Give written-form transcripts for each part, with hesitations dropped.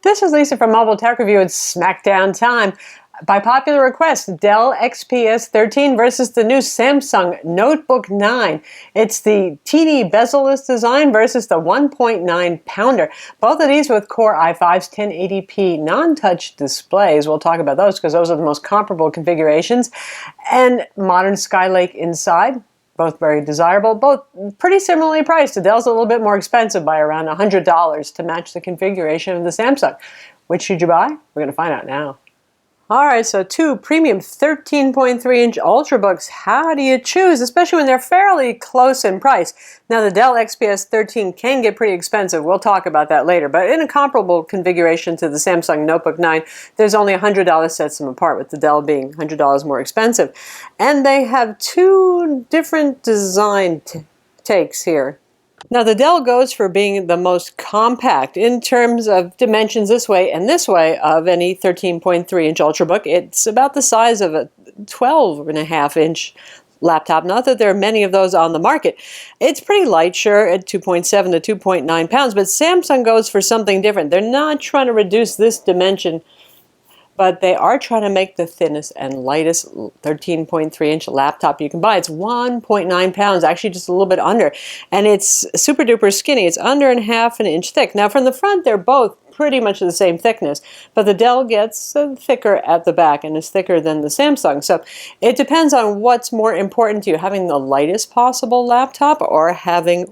This is Lisa from Mobile Tech Review. It's Smackdown time. By popular request, Dell XPS 13 versus the new Samsung Notebook 9. It's the teeny bezel-less design versus the 1.9 pounder. Both of these with Core i5's 1080p non-touch displays. We'll talk about those because those are the most comparable configurations. And modern Skylake inside. Both very desirable, both pretty similarly priced. The Dell's a little bit more expensive by around $100 to match the configuration of the Samsung. Which should you buy? We're going to find out now. All right, so two premium 13.3-inch Ultrabooks. How do you choose, especially when they're fairly close in price? Now, the Dell XPS 13 can get pretty expensive. We'll talk about that later. But in a comparable configuration to the Samsung Notebook 9, there's only $100 sets them apart, with the Dell being $100 more expensive. And they have two different design takes here. Now, the Dell goes for being the most compact in terms of dimensions this way and this way of any 13.3-inch Ultrabook. It's about the size of a 12.5-inch laptop. Not that there are many of those on the market. It's pretty light, sure, at 2.7 to 2.9 pounds, but Samsung goes for something different. They're not trying to reduce this dimension, but they are trying to make the thinnest and lightest 13.3-inch laptop you can buy. It's 1.9 pounds, actually just a little bit under. And it's super duper skinny. It's under and half an inch thick. Now from the front, they're both pretty much the same thickness, but the Dell gets thicker at the back and is thicker than the Samsung. So it depends on what's more important to you, having the lightest possible laptop or having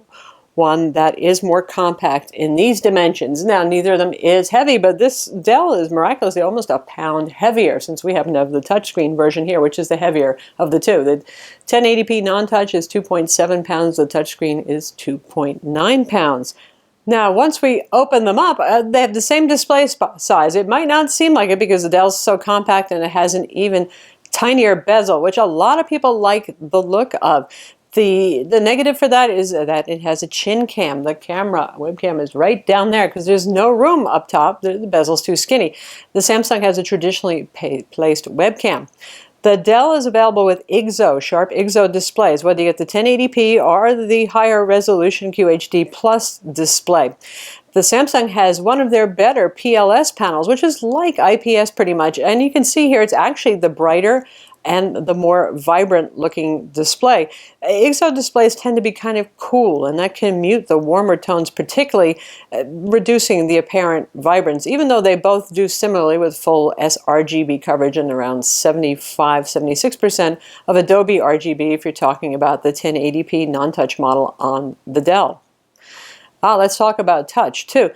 one that is more compact in these dimensions. Now, neither of them is heavy, but this Dell is miraculously almost a pound heavier, since we happen to have the touchscreen version here, which is the heavier of the two. The 1080p non-touch is 2.7 pounds. The touchscreen is 2.9 pounds. Now, once we open them up, they have the same display size. It might not seem like it because the Dell's so compact and it has an even tinier bezel, which a lot of people like the look of. The negative for that is that it has a chin cam. The webcam is right down there because there's no room up top. The bezel's too skinny. The Samsung has a traditionally placed webcam. The Dell is available with sharp IGZO displays, whether you get the 1080p or the higher resolution QHD Plus display. The Samsung has one of their better PLS panels, which is like IPS pretty much. And you can see here it's actually the brighter and the more vibrant looking display. IGZO displays tend to be kind of cool, and that can mute the warmer tones, particularly reducing the apparent vibrance, even though they both do similarly with full sRGB coverage and around 75–76% of Adobe RGB if you're talking about the 1080p non-touch model on the Dell. Let's talk about touch too.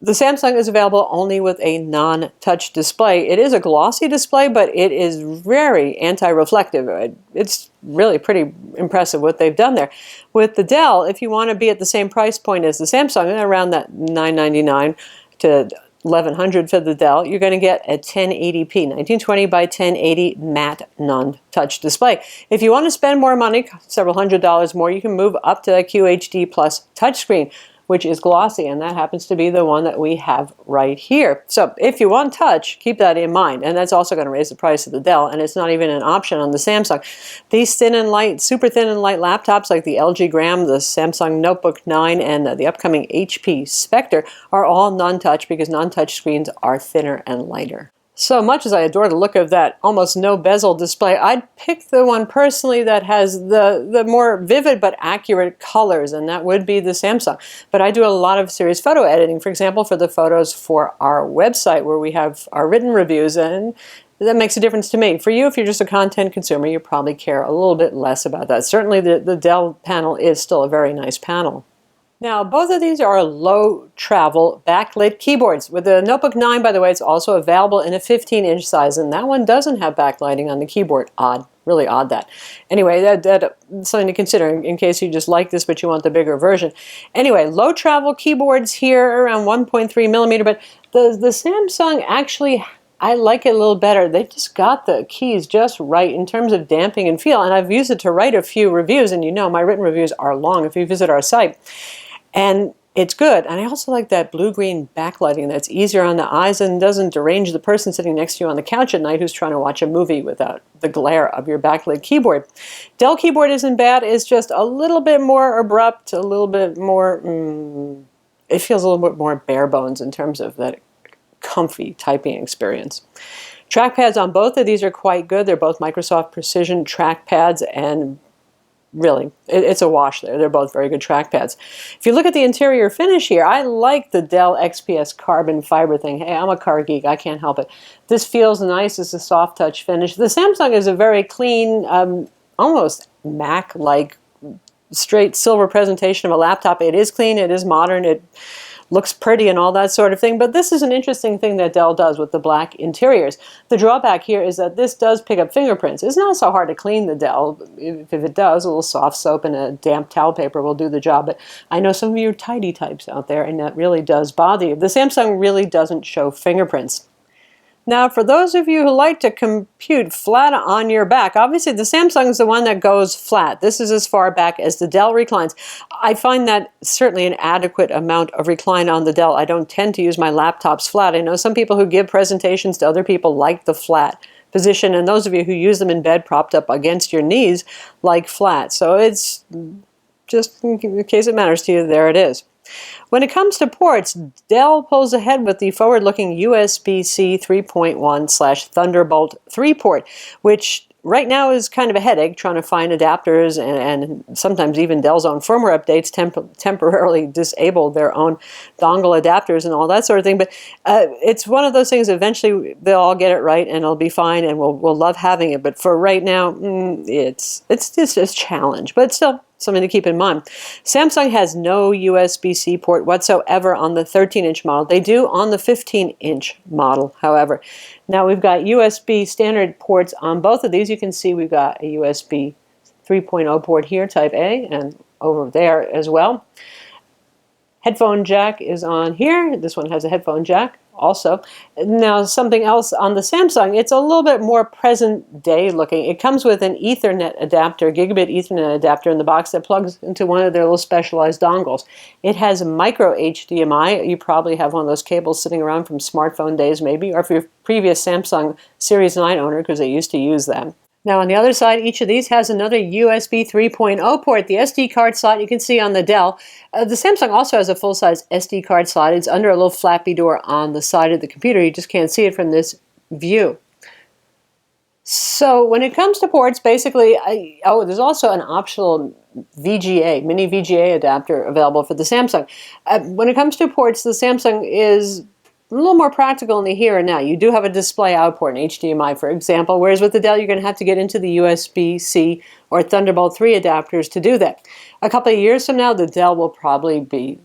The Samsung is available only with a non-touch display. It is a glossy display, but it is very anti-reflective. It's really pretty impressive what they've done there. With the Dell, if you want to be at the same price point as the Samsung, around that $999 to $1,100 for the Dell, you're going to get a 1080p, 1920 by 1080 matte non-touch display. If you want to spend more money, several $100s more, you can move up to that QHD Plus touchscreen, which is glossy, and that happens to be the one that we have right here. So if you want touch, keep that in mind, and that's also going to raise the price of the Dell, and it's not even an option on the Samsung. These thin and light, super thin and light laptops like the LG Gram, the Samsung Notebook 9, and the upcoming HP Spectre are all non-touch because non-touch screens are thinner and lighter. So much as I adore the look of that almost no bezel display, I'd pick the one personally that has the more vivid but accurate colors, and that would be the Samsung. But I do a lot of serious photo editing, for example, for the photos for our website where we have our written reviews, and that makes a difference to me. For you, if you're just a content consumer, you probably care a little bit less about that. Certainly the Dell panel is still a very nice panel. Now, both of these are low travel backlit keyboards. With the Notebook 9, by the way, it's also available in a 15-inch size, and that one doesn't have backlighting on the keyboard. Odd, really odd that. Anyway, that's something to consider in case you just like this but you want the bigger version. Anyway, low travel keyboards here around 1.3 millimeter, but the Samsung actually, I like it a little better. They just got the keys just right in terms of damping and feel, and I've used it to write a few reviews, and you know my written reviews are long if you visit our site. And it's good. And I also like that blue-green backlighting that's easier on the eyes and doesn't derange the person sitting next to you on the couch at night who's trying to watch a movie without the glare of your backlit keyboard. Dell keyboard isn't bad. It's just a little bit more abrupt, a little bit more it feels a little bit more bare bones in terms of that comfy typing experience. Trackpads on both of these are quite good. They're both Microsoft Precision trackpads, and really, it's a wash there. They're both very good trackpads. If you look at the interior finish here, I like the Dell XPS carbon fiber thing. Hey, I'm a car geek. I can't help it. This feels nice. It's a soft touch finish. The Samsung is a very clean, almost Mac-like, straight silver presentation of a laptop. It is clean. It is modern. It looks pretty and all that sort of thing, but this is an interesting thing that Dell does with the black interiors. The drawback here is that this does pick up fingerprints. It's not so hard to clean the Dell. If it does, a little soft soap and a damp towel paper will do the job, but I know some of you tidy types out there, and that really does bother you. The Samsung really doesn't show fingerprints. Now, for those of you who like to compute flat on your back, obviously the Samsung is the one that goes flat. This is as far back as the Dell reclines. I find that certainly an adequate amount of recline on the Dell. I don't tend to use my laptops flat. I know some people who give presentations to other people like the flat position, and those of you who use them in bed propped up against your knees like flat. So it's just in case it matters to you, there it is. When it comes to ports, Dell pulls ahead with the forward-looking USB-C 3.1/Thunderbolt 3 port, which right now is kind of a headache trying to find adapters, and sometimes even Dell's own firmware updates temporarily disable their own dongle adapters and all that sort of thing. But it's one of those things, eventually they'll all get it right and it'll be fine and we'll love having it. But for right now, it's just a challenge, but still something to keep in mind. Samsung has no USB-C port whatsoever on the 13-inch model. They do on the 15-inch model, however. Now we've got USB standard ports on both of these. You can see we've got a USB 3.0 port here, type A, and over there as well. Headphone jack is on here. This one has a headphone jack also. Now something else on the Samsung, it's a little bit more present day looking. It comes with an Ethernet adapter, gigabit Ethernet adapter in the box that plugs into one of their little specialized dongles. It has micro HDMI. You probably have one of those cables sitting around from smartphone days maybe, or if you're a previous Samsung Series 9 owner, because they used to use that. Now on the other side, each of these has another USB 3.0 port. The SD card slot you can see on the Dell. The Samsung also has a full-size SD card slot. It's under a little flappy door on the side of the computer. You just can't see it from this view. So when it comes to ports, basically, there's also an optional VGA, mini VGA adapter available for the Samsung. When it comes to ports, the Samsung is a little more practical in the here and now. You do have a display out port, an HDMI, for example, whereas with the Dell, you're going to have to get into the USB-C or Thunderbolt 3 adapters to do that. A couple of years from now, the Dell will probably be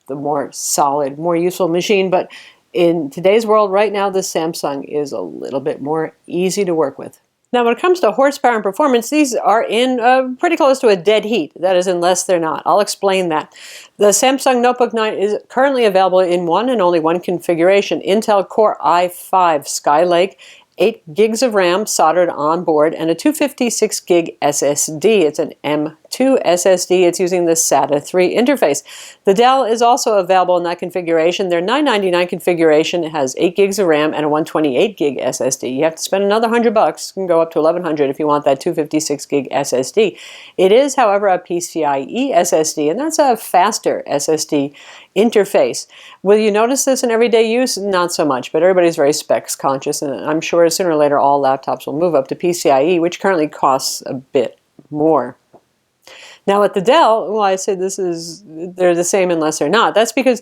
the more solid, more useful machine, but in today's world right now, the Samsung is a little bit more easy to work with. Now, when it comes to horsepower and performance, these are in pretty close to a dead heat. That is, unless they're not. I'll explain that. The Samsung Notebook 9 is currently available in one and only one configuration, Intel Core i5 Skylake, 8 gigs of RAM soldered on board, and a 256 gig SSD. It's an M2 SSD. It's using the SATA 3 interface. The Dell is also available in that configuration. Their $999 configuration has 8 gigs of RAM and a 128 gig SSD. You have to spend another $100. You can go up to $1,100 if you want that 256 gig SSD. It is, however, a PCIe SSD, and that's a faster SSD interface. Will you notice this in everyday use? Not so much, but everybody's very specs conscious, and I'm sure sooner or later all laptops will move up to PCIe, which currently costs a bit more. Now at the Dell, well, I say they're the same unless they're not. That's because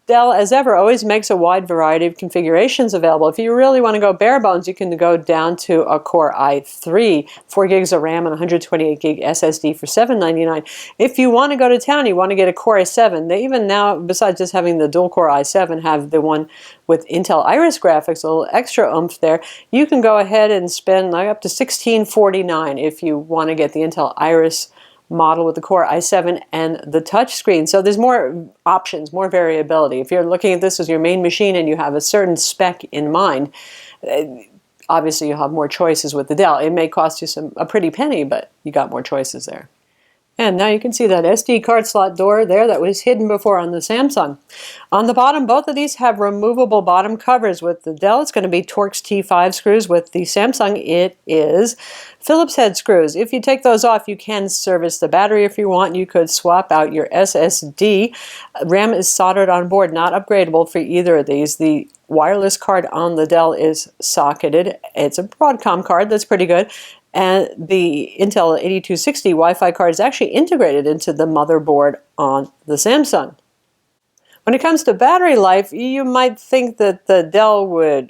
Dell, as ever, always makes a wide variety of configurations available. If you really want to go bare bones, you can go down to a Core i3, 4 gigs of RAM and 128 gig SSD for $799. If you want to go to town, you want to get a Core i7. They even now, besides just having the dual Core i7, have the one with Intel Iris graphics, a little extra oomph there. You can go ahead and spend like up to $1649 if you want to get the Intel Iris model with the Core i7 and the touch screen. So there's more options, more variability. If you're looking at this as your main machine and you have a certain spec in mind, obviously you'll have more choices with the Dell. It may cost you a pretty penny, but you got more choices there. And now you can see that SD card slot door there that was hidden before on the Samsung. On the bottom, both of these have removable bottom covers. With the Dell, it's going to be Torx T5 screws. With the Samsung, it is Phillips head screws. If you take those off, you can service the battery if you want. You could swap out your SSD. RAM is soldered on board, not upgradable for either of these. The wireless card on the Dell is socketed. It's a Broadcom card that's pretty good. And the Intel 8260 Wi-Fi card is actually integrated into the motherboard on the Samsung. When it comes to battery life, you might think that the Dell would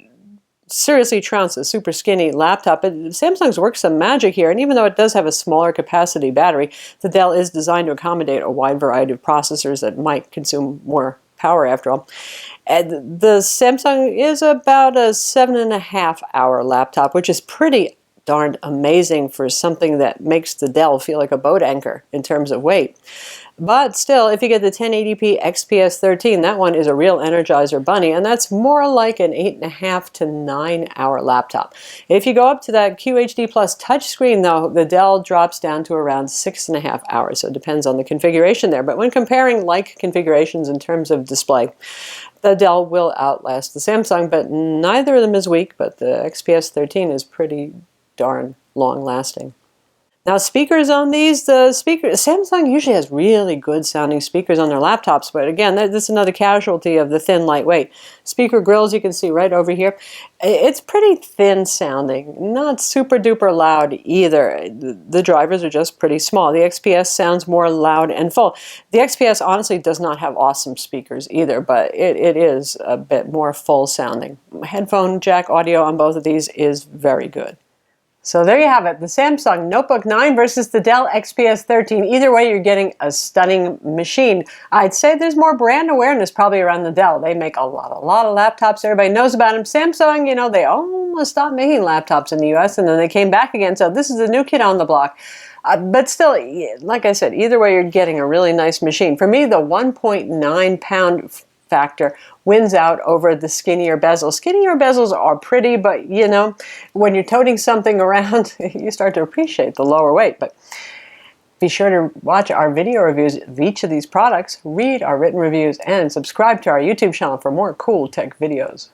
seriously trounce a super skinny laptop, but Samsung's worked some magic here, and even though it does have a smaller capacity battery, the Dell is designed to accommodate a wide variety of processors that might consume more power after all. And the Samsung is about a 7.5-hour laptop, which is pretty darn amazing for something that makes the Dell feel like a boat anchor in terms of weight. But still, if you get the 1080p XPS 13, that one is a real Energizer bunny, and that's more like an 8.5 to 9-hour laptop. If you go up to that QHD Plus touchscreen, though, the Dell drops down to around 6.5 hours, so it depends on the configuration there. But when comparing like configurations in terms of display, the Dell will outlast the Samsung, but neither of them is weak, but the XPS 13 is pretty darn long-lasting. Now, speakers on these, Samsung usually has really good sounding speakers on their laptops, but again, this is another casualty of the thin, lightweight. Speaker grills you can see right over here. It's pretty thin sounding, not super duper loud either. The drivers are just pretty small. The XPS sounds more loud and full. The XPS honestly does not have awesome speakers either, but it is a bit more full sounding. Headphone jack audio on both of these is very good. So there you have it, the Samsung Notebook 9 versus the Dell XPS 13. Either way, you're getting a stunning machine. I'd say there's more brand awareness probably around the Dell. They make a lot of laptops. Everybody knows about them. Samsung, you know, they almost stopped making laptops in the US and then they came back again. So this is a new kid on the block. But still, like I said, either way, you're getting a really nice machine. For me, the 1.9 pound factor wins out over the skinnier bezels. Skinnier bezels are pretty, but you know, when you're toting something around, you start to appreciate the lower weight. But be sure to watch our video reviews of each of these products, read our written reviews, and subscribe to our YouTube channel for more cool tech videos.